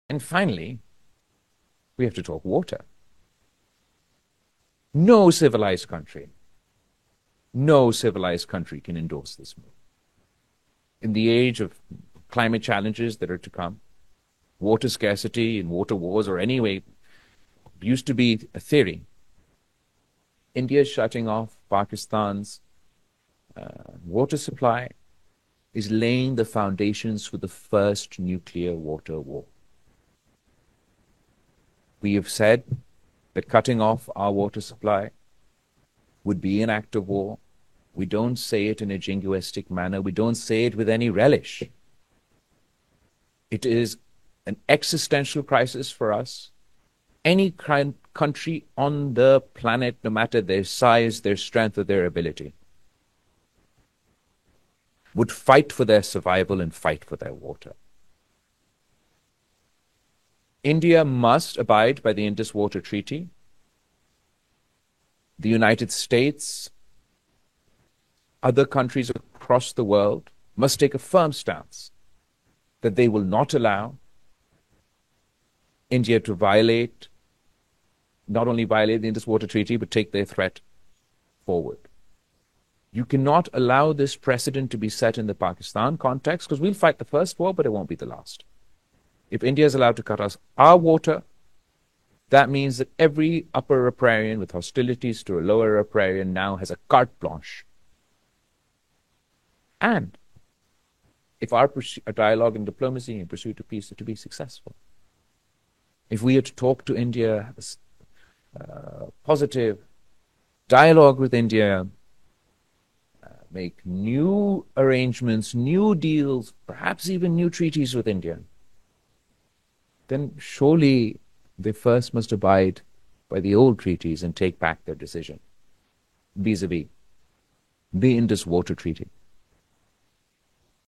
And finally, we have to talk water. No civilized country can endorse this move. In the age of climate challenges that are to come, water scarcity and water wars, or anyway, used to be a theory. India shutting off Pakistan's water supply is laying the foundations for the first nuclear water war. We have said that cutting off our water supply would be an act of war. We don't say it in a jingoistic manner. We don't say it with any relish. It is an existential crisis for us. Any country on the planet, no matter their size, their strength, or their ability, would fight for their survival and fight for their water. India must abide by the Indus Water Treaty. The United States, other countries across the world must take a firm stance that they will not allow India to not only violate the Indus Water Treaty, but take their threat forward. You cannot allow this precedent to be set in the Pakistan context, because we'll fight the first war, but it won't be the last. If India is allowed to cut us our water, that means that every upper riparian with hostilities to a lower riparian now has a carte blanche. And if our dialogue and diplomacy in pursuit of peace are to be successful, if we are to talk to India, positive dialogue with India, make new arrangements, new deals, perhaps even new treaties with India, then surely they first must abide by the old treaties and take back their decision vis-a-vis the Indus Water Treaty.